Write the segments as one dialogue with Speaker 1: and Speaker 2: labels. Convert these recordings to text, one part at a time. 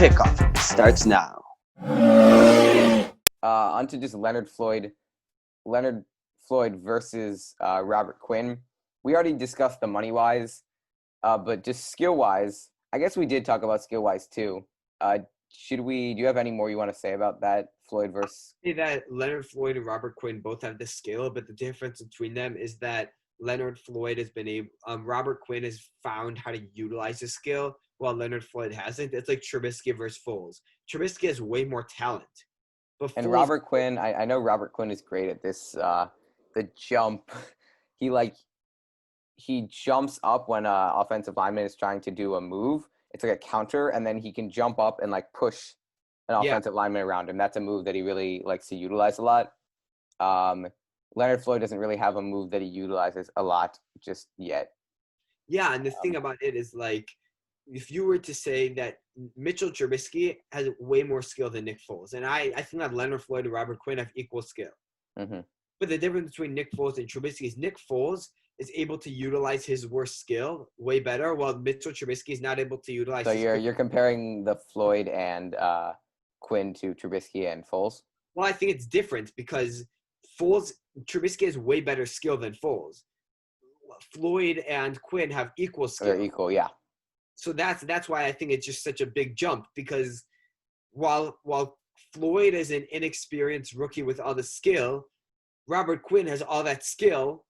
Speaker 1: Kickoff starts now.
Speaker 2: Onto just Leonard Floyd versus Robert Quinn. We already discussed the money-wise, but just skill-wise, I guess we did talk about skill-wise too. Do you have any more you want to say about that, Floyd versus?
Speaker 3: I say that Leonard Floyd and Robert Quinn both have the skill, but the difference between them is that Robert Quinn has found how to utilize his skill, while Leonard Floyd hasn't. It's like Trubisky versus Foles. Trubisky has way more talent. But
Speaker 2: And
Speaker 3: Foles,
Speaker 2: Robert Quinn, I know Robert Quinn is great at this, the jump. He jumps up when an offensive lineman is trying to do a move. It's like a counter, and then he can jump up and like push an offensive lineman around him. That's a move that he really likes to utilize a lot. Leonard Floyd doesn't really have a move that he utilizes a lot just yet.
Speaker 3: Yeah, and the thing about it is, like, if you were to say that Mitchell Trubisky has way more skill than Nick Foles, and I think that Leonard Floyd and Robert Quinn have equal skill.
Speaker 2: Mm-hmm.
Speaker 3: But the difference between Nick Foles and Trubisky is Nick Foles is able to utilize his worst skill way better, while Mitchell Trubisky is not able to utilize.
Speaker 2: So you're comparing the Floyd and Quinn to Trubisky and Foles?
Speaker 3: Well, I think it's different because Trubisky has way better skill than Foles. Floyd and Quinn have equal skill.
Speaker 2: They're equal, yeah.
Speaker 3: So that's why I think it's just such a big jump, because while Floyd is an inexperienced rookie with all the skill, Robert Quinn has all that skill,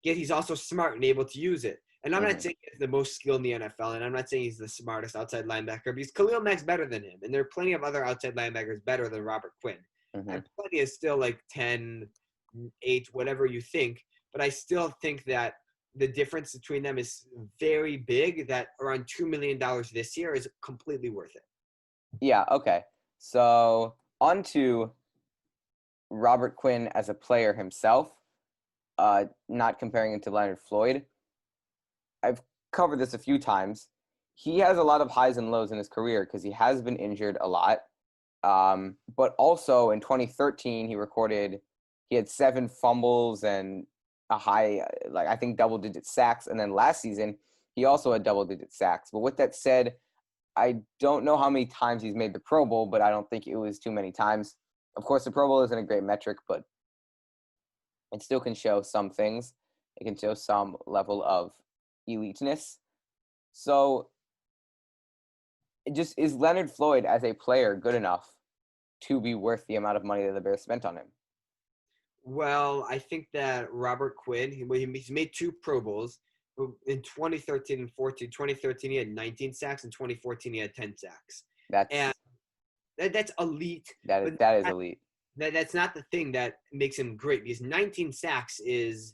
Speaker 3: yet he's also smart and able to use it. And I'm not saying he's the most skilled in the NFL, and I'm not saying he's the smartest outside linebacker, because Khalil Mack's better than him, and there are plenty of other outside linebackers better than Robert Quinn.
Speaker 2: Mm-hmm.
Speaker 3: And plenty is still like 10, 8, whatever you think, but I still think that the difference between them is very big, that around $2 million this year is completely worth it.
Speaker 2: Yeah, okay. So on to Robert Quinn as a player himself, not comparing him to Leonard Floyd. I've covered this a few times. He has a lot of highs and lows in his career because he has been injured a lot. But also in 2013, he had 7 fumbles and a high, I think double-digit sacks. And then last season, he also had double-digit sacks. But with that said, I don't know how many times he's made the Pro Bowl, but I don't think it was too many times. Of course, the Pro Bowl isn't a great metric, but it still can show some things. It can show some level of eliteness. So is Leonard Floyd as a player good enough to be worth the amount of money that the Bears spent on him?
Speaker 3: Well, I think that Robert Quinn, he's made 2 Pro Bowls. In 2013 and 14. 2013, he had 19 sacks. In 2014, he had 10 sacks. That's elite.
Speaker 2: That is elite.
Speaker 3: That's not the thing that makes him great, because 19 sacks is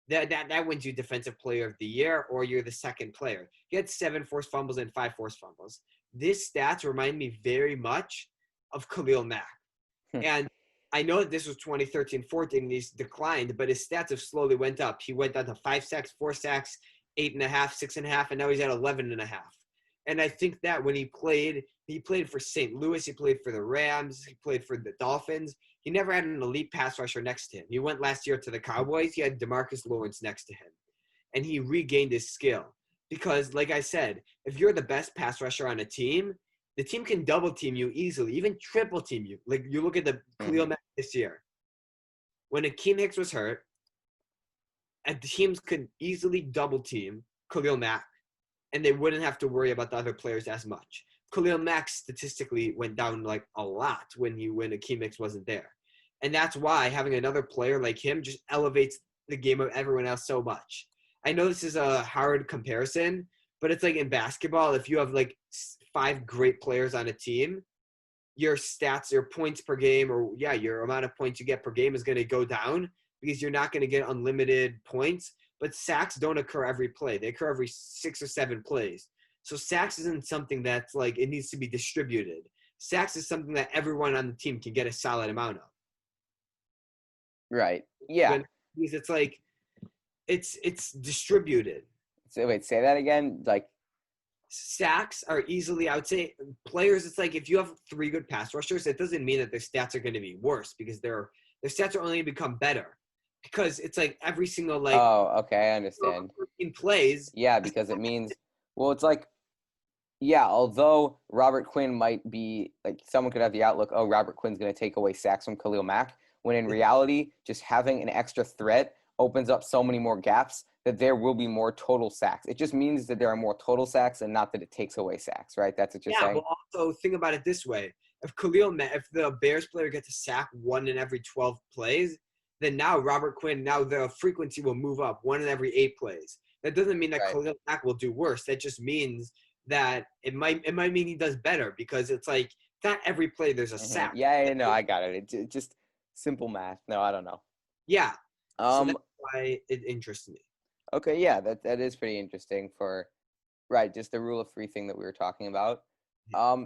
Speaker 3: that wins you Defensive Player of the Year, or you're the second player. He had 7 forced fumbles and 5 forced fumbles. These stats remind me very much of Khalil Mack. And I know that this was 2013-14, these declined, but his stats have slowly went up. He went down to 5 sacks, 4 sacks, 8.5, 6.5, and now he's at 11.5. And I think that when he played for St. Louis, he played for the Rams, he played for the Dolphins. He never had an elite pass rusher next to him. He went last year to the Cowboys. He had DeMarcus Lawrence next to him. And he regained his skill. Because, like I said, if you're the best pass rusher on a team, the team can double team you easily, even triple team you. Like, you look at the Khalil Mack this year. When Akeem Hicks was hurt, and the teams could easily double team Khalil Mack, and they wouldn't have to worry about the other players as much. Khalil Mack statistically went down like a lot when Akeem Hicks wasn't there. And that's why having another player like him just elevates the game of everyone else so much. I know this is a hard comparison, but it's like in basketball, if you have like 5 great players on a team, your stats, your points per game, or your amount of points you get per game is going to go down, because you're not going to get unlimited points. But sacks don't occur every play. They occur every 6 or 7 plays. So sacks isn't something that's like, it needs to be distributed. Sacks is something that everyone on the team can get a solid amount of.
Speaker 2: Right. Yeah.
Speaker 3: Because it's like, it's distributed.
Speaker 2: So wait, say that again? Like,
Speaker 3: sacks are easily, I would say, players, it's like if you have 3 good pass rushers, it doesn't mean that their stats are going to be worse, because their stats are only going to become better. Because it's like every single, like,
Speaker 2: oh, okay, I understand.
Speaker 3: In plays.
Speaker 2: Yeah, because it means, well, it's like Yeah, although Robert Quinn might be like someone could have the outlook, oh, Robert Quinn's going to take away sacks from Khalil Mack, when in reality, just having an extra threat opens up so many more gaps that there will be more total sacks. It just means that there are more total sacks and not that it takes away sacks, right? That's what you're
Speaker 3: Yeah,
Speaker 2: saying?
Speaker 3: but also think about it this way: if if the Bears player gets a sack one in every 12 plays, then now Robert Quinn, now the frequency will move up one in every 8 plays. That doesn't mean that
Speaker 2: Right.
Speaker 3: Khalil Mack will do worse. That just means that it might mean he does better because it's like not every play there's a
Speaker 2: Mm-hmm.
Speaker 3: sack.
Speaker 2: Yeah, no, I got it. It's just simple math. No, I don't know.
Speaker 3: Yeah, so
Speaker 2: Um,
Speaker 3: that's why it interests me.
Speaker 2: okay, yeah, that is pretty interesting for right, just the rule of three thing that we were talking about.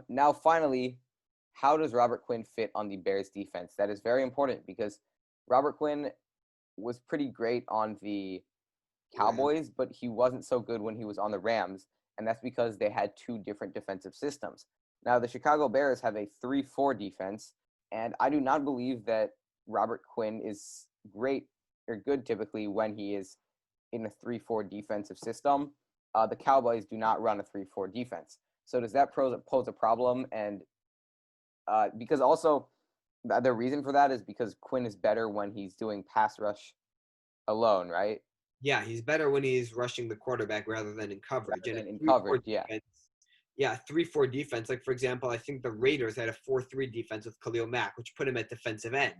Speaker 2: Now finally, how does Robert Quinn fit on the Bears defense? That is very important because Robert Quinn was pretty great on the Cowboys, but he wasn't so good when he was on the Rams, and that's because they had two different defensive systems. Now the Chicago Bears have a 3-4 defense, and I do not believe that Robert Quinn is great or good typically when he is in a 3-4 defensive system. The Cowboys do not run a 3-4 defense. So does that pose a problem? And because also the reason for that is because Quinn is better when he's doing pass rush alone, right?
Speaker 3: Yeah, he's better when he's rushing the quarterback rather than in coverage.
Speaker 2: Rather
Speaker 3: And a
Speaker 2: than in
Speaker 3: 3-4
Speaker 2: coverage, yeah.
Speaker 3: defense, yeah, 3-4 defense. Like for example, I think the Raiders had a 4-3 defense with Khalil Mack, which put him at defensive end,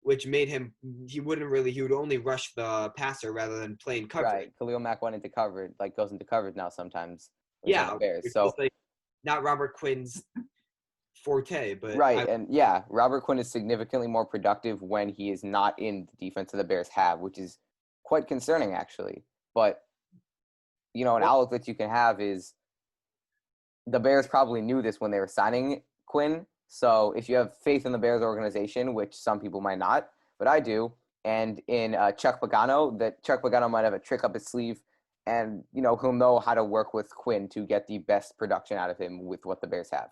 Speaker 3: which made him he would only rush the passer rather than play in coverage.
Speaker 2: Right. Khalil Mack went into coverage, like goes into coverage now sometimes when he's on the
Speaker 3: Yeah,
Speaker 2: Bears.
Speaker 3: which was
Speaker 2: So
Speaker 3: like not Robert Quinn's forte, but
Speaker 2: right, and yeah, Robert Quinn is significantly more productive when he is not in the defense that the Bears have, which is quite concerning actually. But you know, an outlook that you can have is the Bears probably knew this when they were signing Quinn. So if you have faith in the Bears organization, which some people might not, but I do, and in Chuck Pagano, that Chuck Pagano might have a trick up his sleeve, and you know he'll know how to work with Quinn to get the best production out of him with what the Bears have.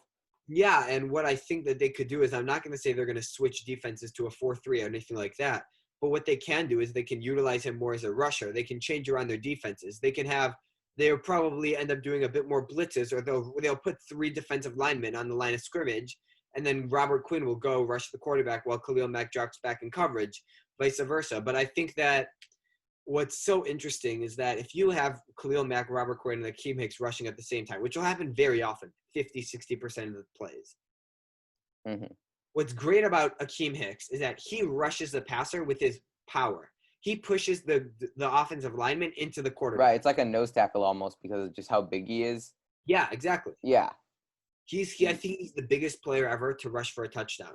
Speaker 3: yeah, and what I think that they could do is I'm not going to say they're going to switch defenses to a 4-3 or anything like that. But what they can do is they can utilize him more as a rusher. They can change around their defenses. They'll probably end up doing a bit more blitzes, or they'll put 3 defensive linemen on the line of scrimmage, and then Robert Quinn will go rush the quarterback while Khalil Mack drops back in coverage, vice versa. But I think that what's so interesting is that if you have Khalil Mack, Robert Quinn, and Akeem Hicks rushing at the same time, which will happen very often, 50-60% of the plays.
Speaker 2: Mm-hmm.
Speaker 3: What's great about Akeem Hicks is that he rushes the passer with his power. He pushes the offensive lineman into the quarterback.
Speaker 2: Right, it's like a nose tackle almost because of just how big he is.
Speaker 3: Yeah, exactly.
Speaker 2: Yeah,
Speaker 3: I think he's the biggest player ever to rush for a touchdown.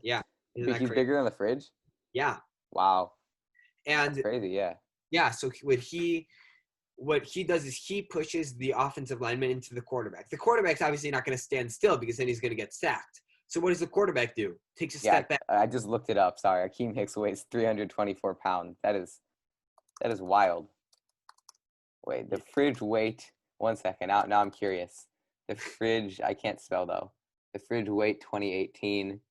Speaker 3: Yeah, isn't that
Speaker 2: he's
Speaker 3: crazy?
Speaker 2: bigger than the fridge.
Speaker 3: Yeah,
Speaker 2: Wow, that's
Speaker 3: and
Speaker 2: crazy. Yeah.
Speaker 3: yeah. So what he does is he pushes the offensive lineman into the quarterback. The quarterback's obviously not going to stand still because then he's going to get sacked. So what does the quarterback do? Takes a
Speaker 2: Yeah,
Speaker 3: step back.
Speaker 2: I just looked it up. Sorry, Akeem Hicks weighs 324 pounds. That is wild. Wait, the fridge weight. 1 second. Now I'm curious. The fridge. I can't spell though. The fridge weight 2018.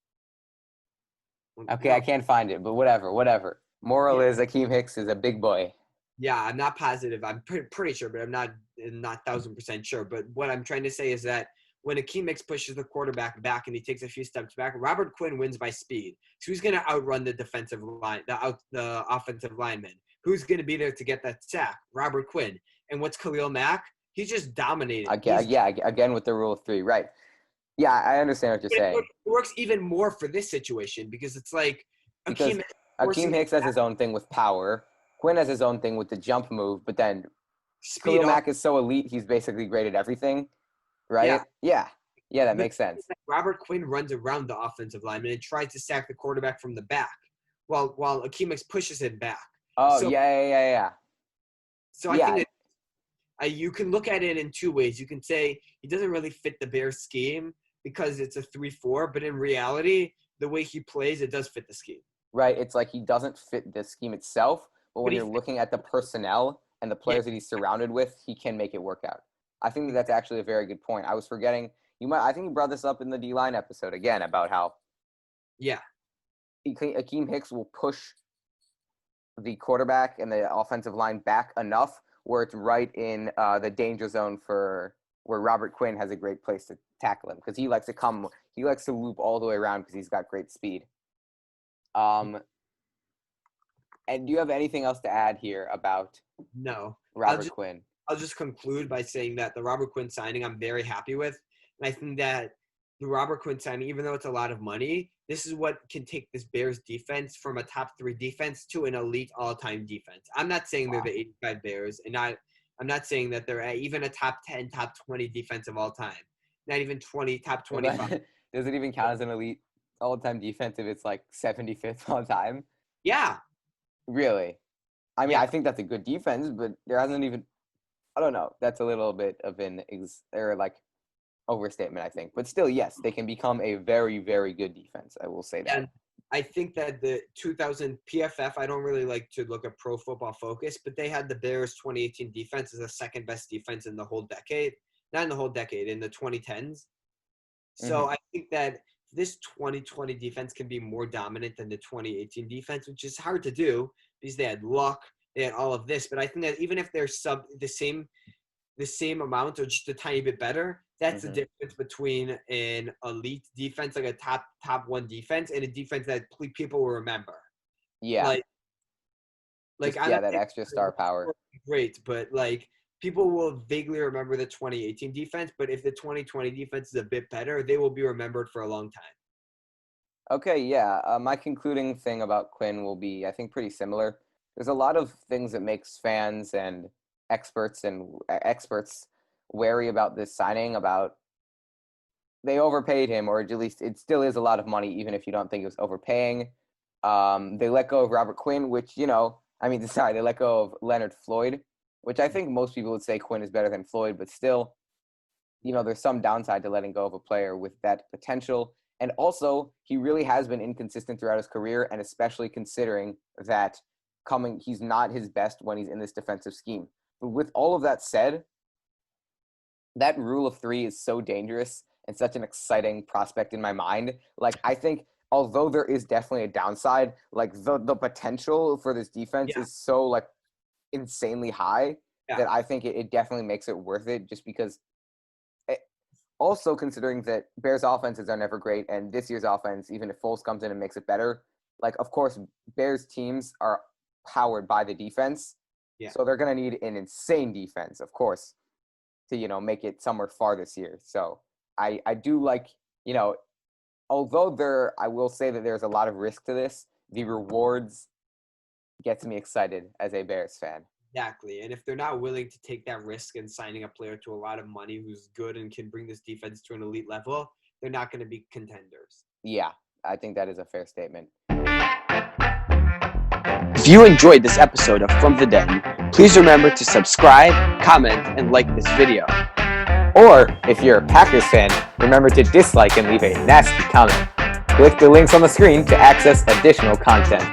Speaker 2: Okay, I can't find it, but whatever. Moral is Akeem Hicks is a big boy.
Speaker 3: Yeah, I'm not positive. I'm pretty sure, but I'm not 1,000% sure. But what I'm trying to say is that when Akeem Hicks pushes the quarterback back and he takes a few steps back, Robert Quinn wins by speed. So who's going to outrun the defensive line, the offensive lineman? Who's going to be there to get that sack? Robert Quinn. And what's Khalil Mack? He's just dominating.
Speaker 2: Again with the rule of three, right? Yeah, I understand what you're saying.
Speaker 3: It works even more for this situation because it's like
Speaker 2: Because Akeem Hicks has his own thing with power. Quinn has his own thing with the jump move, but then
Speaker 3: speed
Speaker 2: Khalil
Speaker 3: off.
Speaker 2: Mack is so elite, he's basically great at everything, right? Yeah, that makes sense.
Speaker 3: Robert Quinn runs around the offensive lineman and tries to sack the quarterback from the back, while Akeem Hicks pushes him back.
Speaker 2: Oh,
Speaker 3: so,
Speaker 2: yeah.
Speaker 3: So I think that you can look at it in two ways. You can say he doesn't really fit the Bears scheme because it's a 3-4, but in reality, the way he plays, it does fit the scheme.
Speaker 2: Right, it's like he doesn't fit the scheme itself, but when you're looking at the personnel and the players that he's surrounded with, he can make it work out. I think that's actually a very good point. I was forgetting. I think you brought this up in the D-line episode again about how Akeem Hicks will push the quarterback and the offensive line back enough where it's right in the danger zone for where Robert Quinn has a great place to tackle him because he likes to loop all the way around because he's got great speed. And do you have anything else to add here about
Speaker 3: No.
Speaker 2: Robert Quinn?
Speaker 3: I'll just conclude by saying that the Robert Quinn signing I'm very happy with. And I think that the Robert Quinn signing, even though it's a lot of money, this is what can take this Bears defense from a top 3 defense to an elite all-time defense. I'm not saying they're the 85 Bears, and I'm not saying that they're even a top 10, top 20 defense of all time. Not even top 25.
Speaker 2: Does it even count as an elite all-time defense if it's like 75th all time?
Speaker 3: Yeah.
Speaker 2: Really? I mean,
Speaker 3: Yeah.
Speaker 2: I think that's a good defense, but there hasn't even – I don't know. That's a little bit of an overstatement, I think. But still, yes, they can become a very, very good defense. I will say that.
Speaker 3: And I think that the 2000 PFF, I don't really like to look at Pro Football Focus, but they had the Bears 2018 defense as the second best defense in the whole decade. Not in the whole decade, in the 2010s. So I think that this 2020 defense can be more dominant than the 2018 defense, which is hard to do because they had luck, they had all of this. But I think that even if they're the same amount or just a tiny bit better, that's the difference between an elite defense, like a top 1 defense, and a defense that people will remember.
Speaker 2: Yeah.
Speaker 3: That
Speaker 2: extra star power.
Speaker 3: Great, but people will vaguely remember the 2018 defense, but if the 2020 defense is a bit better, they will be remembered for a long time.
Speaker 2: Okay, yeah. My concluding thing about Quinn will be, I think, pretty similar. There's a lot of things that makes fans and experts wary about this signing, about they overpaid him, or at least it still is a lot of money, even if you don't think it was overpaying. They let go of Robert Quinn, which, they let go of Leonard Floyd, which I think most people would say Quinn is better than Floyd, but still, there's some downside to letting go of a player with that potential. And also, he really has been inconsistent throughout his career, and especially considering that he's not his best when he's in this defensive scheme. But with all of that said, that rule of 3 is so dangerous and such an exciting prospect in my mind. I think although there is definitely a downside, the potential for this defense is so insanely high that I think it definitely makes it worth it, just because also considering that Bears offenses are never great, and this year's offense, even if Foles comes in and makes it better, of course, Bears teams are powered by the defense. Yeah. So they're going to need an insane defense, of course, to, make it somewhere far this year. So I do although I will say that there's a lot of risk to this, the rewards gets me excited as a Bears fan.
Speaker 3: Exactly. And if they're not willing to take that risk in signing a player to a lot of money who's good and can bring this defense to an elite level, they're not going to be contenders.
Speaker 2: Yeah, I think that is a fair statement.
Speaker 1: If you enjoyed this episode of From the Den, please remember to subscribe, comment, and like this video.
Speaker 2: Or, if you're a Packers fan, remember to dislike and leave a nasty comment. Click the links on the screen to access additional content.